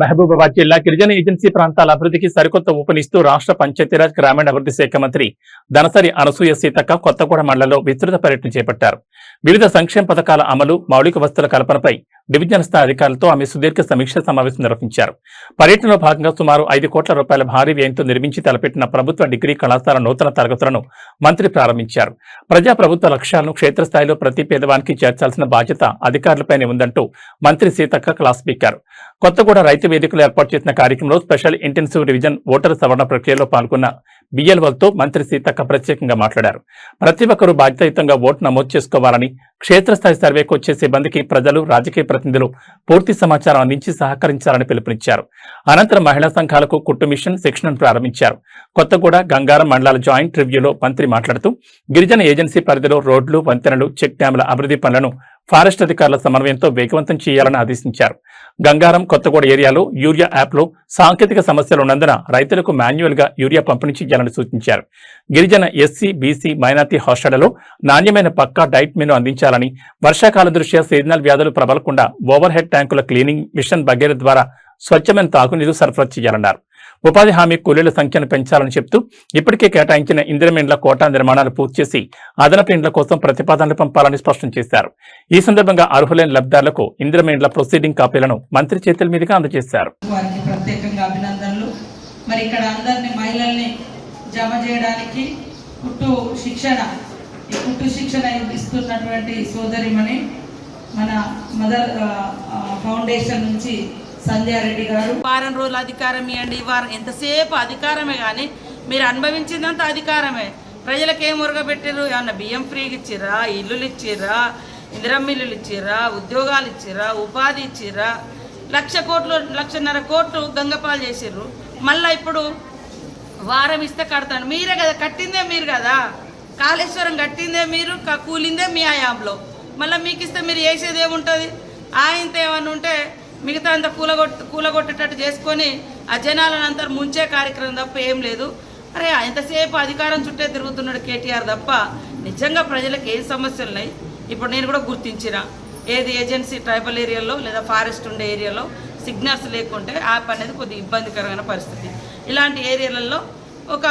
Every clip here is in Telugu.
మహబూబాబాద్ జిల్లా గిరిజన ఏజెన్సీ ప్రాంతాల అభివృద్ధికి సరికొత్త ఊపునిస్తూ రాష్ట్ర పంచాయతీరాజ్ గ్రామీణాభివృద్ధి శాఖ మంత్రి దనసరి అనసూయ సీతక్క కొత్తగూడ మండలంలో విస్తృత పర్యటన చేపట్టారు. వివిధ సంక్షేమ పథకాల అమలు, మౌలిక వసతుల కల్పనపై డివిజన్ స్థాయి అధికారులతో ఆమె సుదీర్ఘ సమీక్ష సమావేశం నిర్వహించారు. పర్యటనలో భాగంగా సుమారు 5 కోట్ల రూపాయల భారీ వ్యయంతో నిర్మించి తలపెట్టిన ప్రభుత్వ డిగ్రీ కళాశాల నూతన తరగతులను మంత్రి ప్రారంభించారు. ప్రజా ప్రభుత్వ లక్ష్యాలను క్షేత్రస్థాయిలో ప్రతి పేదవానికి చేర్చాల్సిన బాధ్యత అధికారులపైనే ఉందంటూ మంత్రి సీతక్క క్లాస్ పీకారు. కొత్తగూడ రైతు వేదికలు ఏర్పాటు చేసిన కార్యక్రమంలో స్పెషల్ ఇంటెన్సివ్ రివిజన్ ఓటరు సవరణ ప్రక్రియలో పాల్గొన్న బిఎల్ఓలతో మంత్రి సీతక్క ప్రత్యేకంగా మాట్లాడారు. ప్రతి ఒక్కరూ బాధ్యతాయుతంగా ఓటు నమోదు చేసుకోవాలని, క్షేత్రస్థాయి సర్వేకు వచ్చే సిబ్బందికి ప్రజలు, రాజకీయ ప్రతినిధులు పూర్తి సమాచారం అందించి సహకరించాలని పిలుపునిచ్చారు. అనంతరం మహిళా సంఘాలకు కుట్టు మిషన్ శిక్షణను ప్రారంభించారు. కొత్తగూడ, గంగారం మండలాల జాయింట్ రివ్యూలో మంత్రి మాట్లాడుతూ గిరిజన ఏజెన్సీ పరిధిలో రోడ్లు, వంతెనలు, చెక్ డ్యాంల అభివృద్ధి పనులను ఫారెస్ట్ అధికారుల సమన్వయంతో వేగవంతం చేయాలని ఆదేశించారు. గంగారం, కొత్తగూడ ఏరియాలో యూరియా యాప్లో సాంకేతిక సమస్యలు ఉన్నందున రైతులకు మాన్యువల్ గా యూరియా పంపిణీ చేయాలని సూచించారు. గిరిజన ఎస్సీ, బీసీ, మైనార్టీ హాస్టళ్లలో నాణ్యమైన పక్కా డైట్ మెను అందించాలని, వర్షాకాల దృష్ట్యా సీజనల్ వ్యాధులు ప్రబలకుండా ఓవర్ హెడ్ ట్యాంకుల క్లీనింగ్ మిషన్ బగేర ద్వారా స్వచ్ఛమైన తాగునీరు సరఫరా చేయాలన్నారు. ఉపాధి హామీ కూలీల సంఖ్యను పెంచాలని చెప్తూ ఇప్పటికే కేటాయించిన ఇందిరమేండ్ల కోటా నిర్మాణాలు పూర్తి చేసి అదనపు ఇండ్ల కోసం ప్రతిపాదనలు పంపాలని స్పష్టం చేశారు. ఈ సందర్భంగా అర్హులైన లబ్ధిదారులకు ఇందిరమేండ్ల ప్రొసీడింగ్ కాపీలను మంత్రి చేతుల మీదుగా అందజేశారు. వారికి ప్రత్యేకంగా అభినందనలు. మరి ఇక్కడ అందరినీ మహిళల్ని జమ చేయడానికి కుట్టు శిక్షణ ఇస్తున్నటువంటి సోదరిమణి మన మదర్ ఫౌండేషన్ నుంచి సంధ్యారెడ్డి గారు. వారం రోజుల అధికారం ఇవ్వండి, వారం ఎంతసేపు అధికారమే కానీ మీరు అనుభవించిందంత అధికారమే. ప్రజలకు ఏం ఉరగబెట్టారు? ఏమన్నా బియ్యం ఫ్రీగా ఇచ్చిర్రా, ఇల్లులు ఇచ్చిర్రా, ఇందిరమ్మ ఇల్లులు ఇచ్చిర్రా, ఉద్యోగాలు ఇచ్చిర్రా, ఉపాధి ఇచ్చిర్రా? 1,00,000 కోట్లు 1,50,000 కోట్లు గంగపాలు చేసిర్రు. మళ్ళీ ఇప్పుడు వారం ఇస్తే కడతాను. మీరే కదా కట్టిందే, మీరు కదా కాళేశ్వరం కట్టిందే, మీరు కూలిందే మీ హయాంలో. మళ్ళీ మీకు ఇస్తే మీరు చేసేది ఏముంటుంది? ఆయనతో ఏమన్నా ఉంటే మిగతా అంతా కూలగొట్టేటట్టు చేసుకొని ఆ జనాలను అంతా ముంచే కార్యక్రమం తప్ప ఏం లేదు. అరే ఎంతసేపు అధికారం చుట్టే తిరుగుతున్నాడు కేటీఆర్ తప్ప నిజంగా ప్రజలకు ఏ సమస్యలు ఉన్నాయి. ఇప్పుడు నేను కూడా గుర్తించిన ఏది ఏజెన్సీ ట్రైబల్ ఏరియాలో లేదా ఫారెస్ట్ ఉండే ఏరియాలో సిగ్నల్స్ లేకుంటే యాప్ అనేది కొద్దిగా ఇబ్బందికరమైన పరిస్థితి. ఇలాంటి ఏరియాలలో ఒక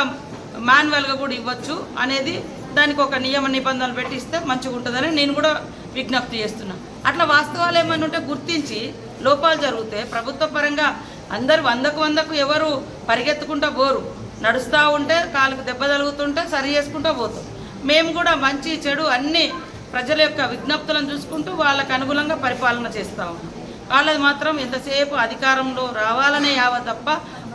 మాన్యువల్గా కూడా ఇవ్వచ్చు అనేది దానికి ఒక నియమ నిబంధనలు పెట్టి ఇస్తే మంచిగా ఉంటుందని నేను కూడా విజ్ఞప్తి చేస్తున్నా. అట్లా వాస్తవాలు ఏమైనా ఉంటే గుర్తించి లోపాలు జరిగితే ప్రభుత్వ పరంగా అందరు 100కు ఎవరు పరిగెత్తుకుంటూ పోరు. నడుస్తూ ఉంటే కాళ్ళకు దెబ్బ తగులుతుంటే సరి చేసుకుంటూ పోతాం. మేము కూడా మంచి చెడు అన్ని ప్రజల యొక్క విజ్ఞప్తులను చూసుకుంటూ వాళ్ళకు అనుగుణంగా పరిపాలన చేస్తూ ఉన్నాం. వాళ్ళది మాత్రం ఎంతసేపు అధికారంలో రావాలనే యావ తప్ప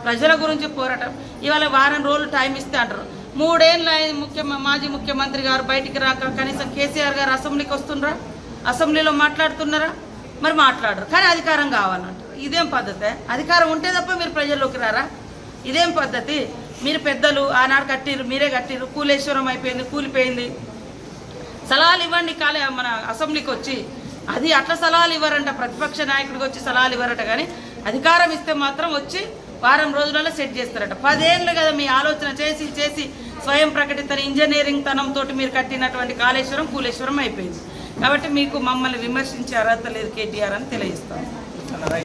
ప్రజల గురించి పోరాటం. ఇవాళ వారం రోజులు టైం ఇస్తే అంటారు. 3 ఏళ్ళు మాజీ ముఖ్యమంత్రి గారు బయటికి రాక కనీసం కేసీఆర్ గారు అసెంబ్లీకి వస్తుండ్రా, అసెంబ్లీలో మాట్లాడుతున్నారా? మరి మాట్లాడరు, కానీ అధికారం కావాలంటారు. ఇదేం పద్ధతి? అధికారం ఉంటే తప్ప మీరు ప్రజల్లోకి రారా? ఇదేం పద్ధతి? మీరు పెద్దలు ఆనాడు కట్టిరు, మీరే కట్టిరు, కూలేశ్వరం అయిపోయింది, కూలిపోయింది. సలహాలు ఇవ్వండి మన అసెంబ్లీకి వచ్చి. అది అట్లా సలహాలు ఇవ్వరంట, ప్రతిపక్ష నాయకుడికి వచ్చి సలహాలు ఇవ్వరట. కానీ అధికారం ఇస్తే మాత్రం వచ్చి వారం రోజులలో సెట్ చేస్తారట. 10 ఏళ్ళు కదా మీ ఆలోచన చేసి స్వయం ప్రకటిత ఇంజనీరింగ్ తనంతో మీరు కట్టినటువంటి కాళేశ్వరం కూలేశ్వరం అయిపోయింది. కాబట్టి మీకు మమ్మల్ని విమర్శించే అర్హత లేదు కేటీఆర్ అని తెలియజేస్తాను.